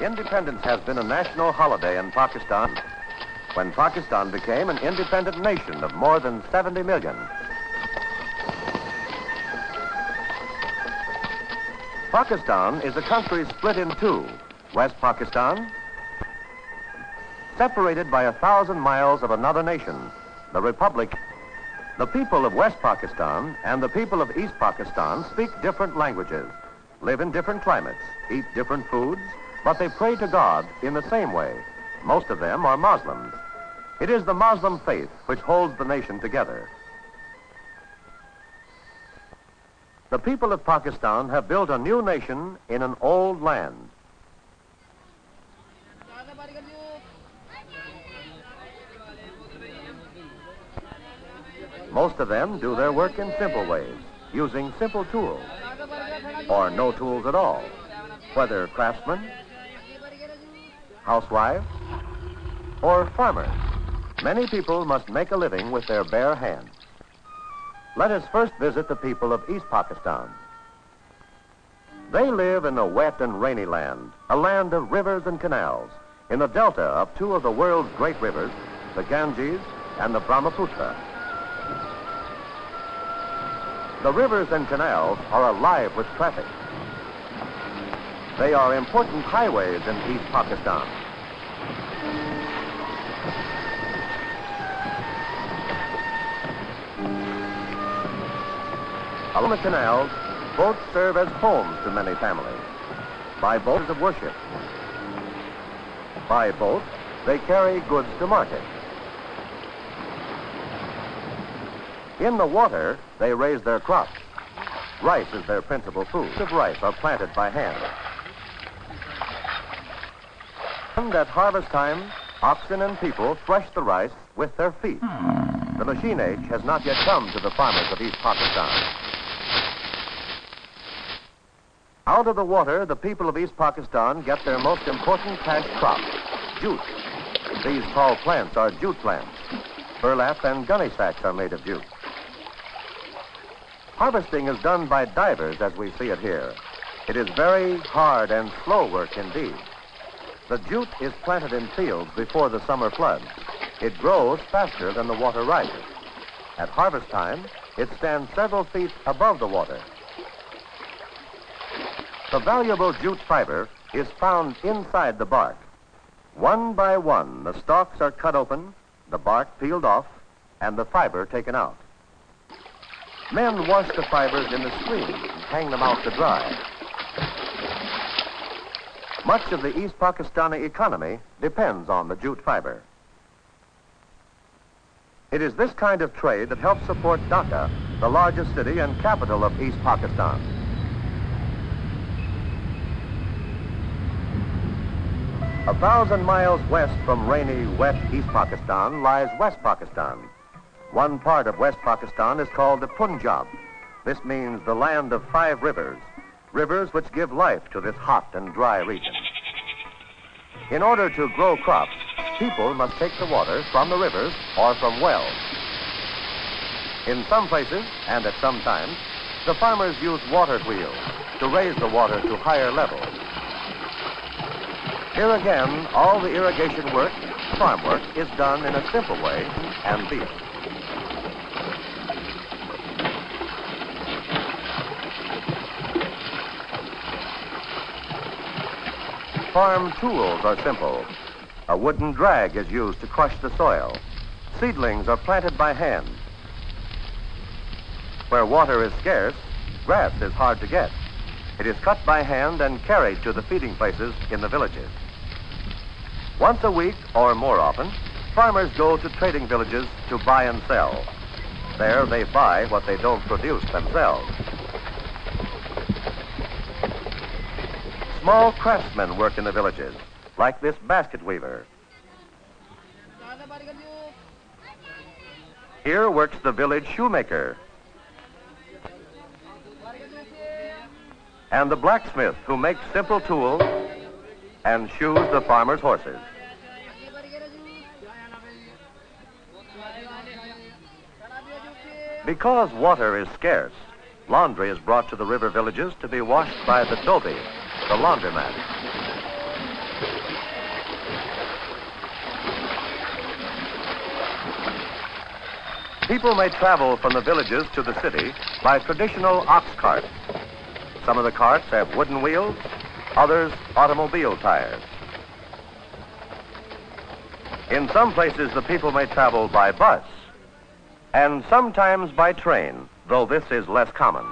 Independence has been a national holiday in Pakistan when Pakistan became an independent nation of more than 70 million. Pakistan is a country split in two. West Pakistan, separated by 1,000 miles of another nation, the Republic. The people of West Pakistan and the people of East Pakistan speak different languages, live in different climates, eat different foods, but they pray to God in the same way. Most of them are Muslims. It is the Muslim faith which holds the nation together. The people of Pakistan have built a new nation in an old land. Most of them do their work in simple ways, using simple tools, or no tools at all, whether craftsmen, housewives, or farmers. Many people must make a living with their bare hands. Let us first visit the people of East Pakistan. They live in a wet and rainy land, a land of rivers and canals, in the delta of two of the world's great rivers, the Ganges and the Brahmaputra. The rivers and canals are alive with traffic. They are important highways in East Pakistan. Along the canals, boats serve as homes to many families. By boats of worship. By boat, they carry goods to market. In the water, they raise their crops. Rice is their principal food. Of rice are planted by hand. And at harvest time, oxen and people thresh the rice with their feet. The machine age has not yet come to the farmers of East Pakistan. Out of the water, the people of East Pakistan get their most important cash crop, jute. These tall plants are jute plants. Burlap and gunny sacks are made of jute. Harvesting is done by divers as we see it here. It is very hard and slow work indeed. The jute is planted in fields before the summer floods. It grows faster than the water rises. At harvest time, it stands several feet above the water. The valuable jute fiber is found inside the bark. One by one, the stalks are cut open, the bark peeled off, and the fiber taken out. Men wash the fibers in the stream and hang them out to dry. Much of the East Pakistani economy depends on the jute fiber. It is this kind of trade that helps support Dhaka, the largest city and capital of East Pakistan. A 1,000 miles west from rainy, wet East Pakistan lies West Pakistan. One part of West Pakistan is called the Punjab. This means the land of 5 rivers, rivers which give life to this hot and dry region. In order to grow crops, people must take the water from the rivers or from wells. In some places, and at some times, the farmers use water wheels to raise the water to higher levels. Here again, all the irrigation work, farm work, is done in a simple way and deep. Farm tools are simple. A wooden drag is used to crush the soil. Seedlings are planted by hand. Where water is scarce, grass is hard to get. It is cut by hand and carried to the feeding places in the villages. Once a week, or more often, farmers go to trading villages to buy and sell. There they buy what they don't produce themselves. Small craftsmen work in the villages, like this basket weaver. Here works the village shoemaker and the blacksmith who makes simple tools and shoes the farmers' horses. Because water is scarce, laundry is brought to the river villages to be washed by the dhobi, the laundromat. People may travel from the villages to the city by traditional ox carts. Some of the carts have wooden wheels, others automobile tires. In some places, the people may travel by bus, and sometimes by train, though this is less common.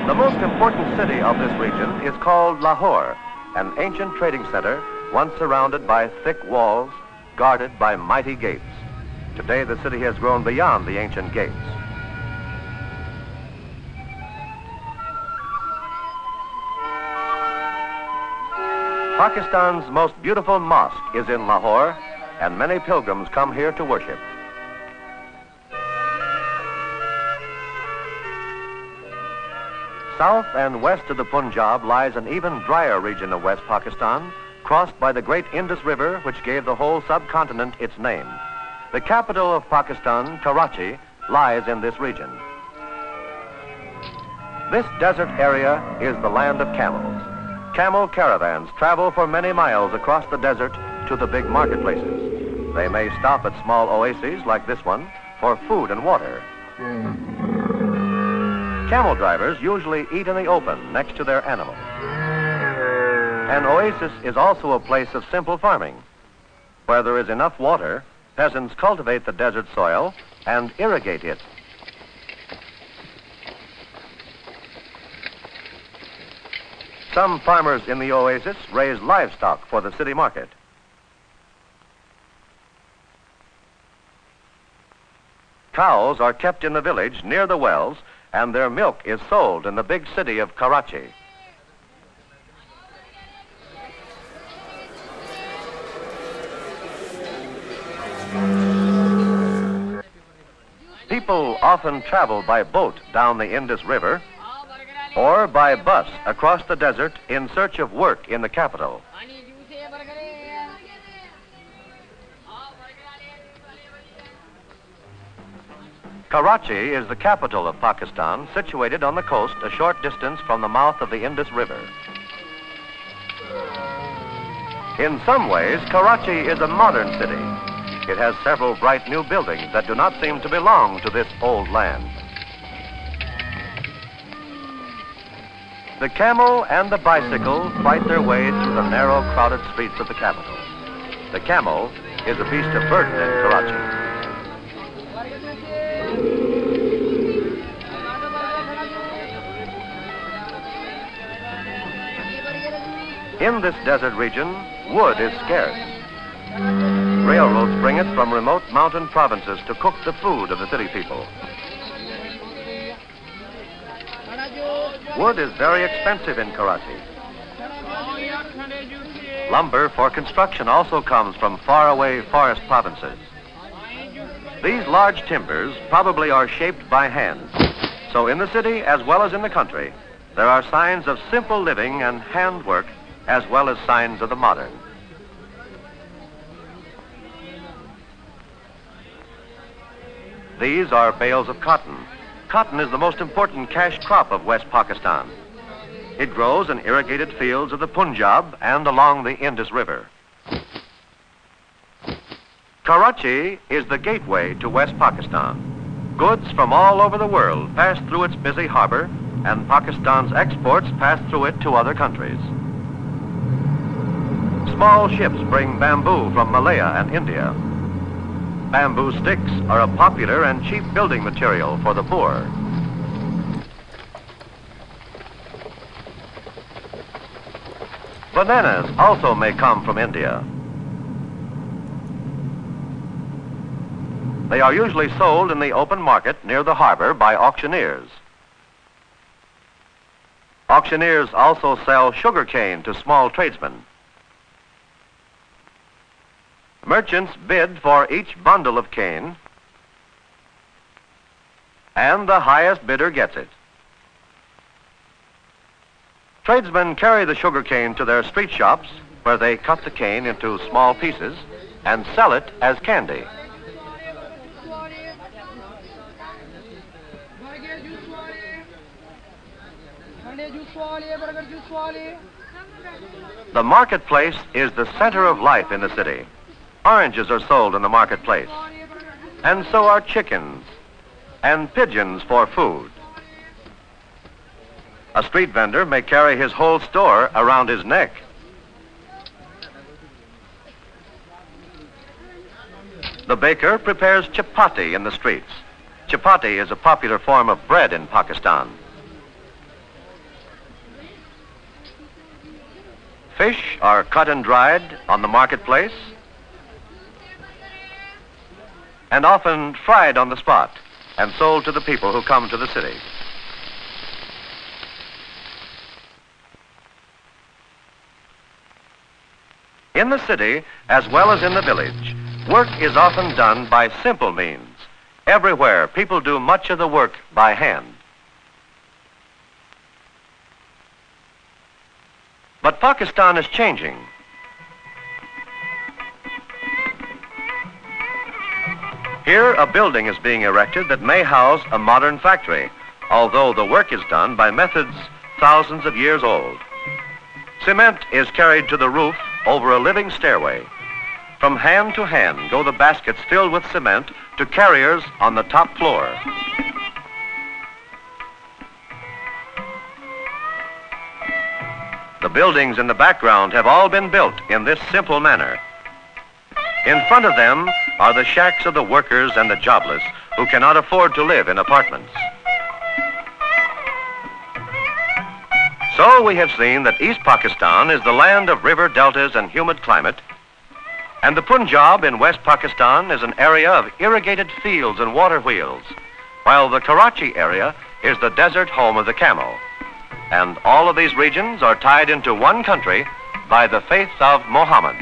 The most important city of this region is called Lahore, an ancient trading center once surrounded by thick walls, guarded by mighty gates. Today, the city has grown beyond the ancient gates. Pakistan's most beautiful mosque is in Lahore, and many pilgrims come here to worship. South and west of the Punjab lies an even drier region of West Pakistan, crossed by the great Indus River, which gave the whole subcontinent its name. The capital of Pakistan, Karachi, lies in this region. This desert area is the land of camels. Camel caravans travel for many miles across the desert to the big marketplaces. They may stop at small oases like this one for food and water. Camel drivers usually eat in the open next to their animals. An oasis is also a place of simple farming. Where there is enough water, peasants cultivate the desert soil and irrigate it. Some farmers in the oasis raise livestock for the city market. Cows are kept in the village near the wells, and their milk is sold in the big city of Karachi. People often travel by boat down the Indus River or by bus across the desert in search of work in the capital. Karachi is the capital of Pakistan, situated on the coast a short distance from the mouth of the Indus River. In some ways, Karachi is a modern city. It has several bright new buildings that do not seem to belong to this old land. The camel and the bicycle fight their way through the narrow, crowded streets of the capital. The camel is a beast of burden in Karachi. In this desert region, wood is scarce. Railroads bring it from remote mountain provinces to cook the food of the city people. Wood is very expensive in Karachi. Lumber for construction also comes from faraway forest provinces. These large timbers probably are shaped by hand. So in the city, as well as in the country, there are signs of simple living and handwork, as well as signs of the modern. These are bales of cotton. Cotton is the most important cash crop of West Pakistan. It grows in irrigated fields of the Punjab and along the Indus River. Karachi is the gateway to West Pakistan. Goods from all over the world pass through its busy harbor, and Pakistan's exports pass through it to other countries. Small ships bring bamboo from Malaya and India. Bamboo sticks are a popular and cheap building material for the poor. Bananas also may come from India. They are usually sold in the open market near the harbor by auctioneers. Auctioneers also sell sugarcane to small tradesmen. Merchants bid for each bundle of cane, and the highest bidder gets it. Tradesmen carry the sugar cane to their street shops, where they cut the cane into small pieces and sell it as candy. The marketplace is the center of life in the city. Oranges are sold in the marketplace. and so are chickens and pigeons for food. A street vendor may carry his whole store around his neck. The baker prepares chapati in the streets. Chapati is a popular form of bread in Pakistan. Fish are cut and dried on the marketplace and often fried on the spot and sold to the people who come to the city. In the city, as well as in the village, work is often done by simple means. Everywhere, people do much of the work by hand. But Pakistan is changing. Here, a building is being erected that may house a modern factory, although the work is done by methods thousands of years old. Cement is carried to the roof over a living stairway. From hand to hand go the baskets filled with cement to carriers on the top floor. The buildings in the background have all been built in this simple manner. In front of them are the shacks of the workers and the jobless who cannot afford to live in apartments. So we have seen that East Pakistan is the land of river deltas and humid climate, and the Punjab in West Pakistan is an area of irrigated fields and water wheels, while the Karachi area is the desert home of the camel. And all of these regions are tied into one country by the faith of Muhammad.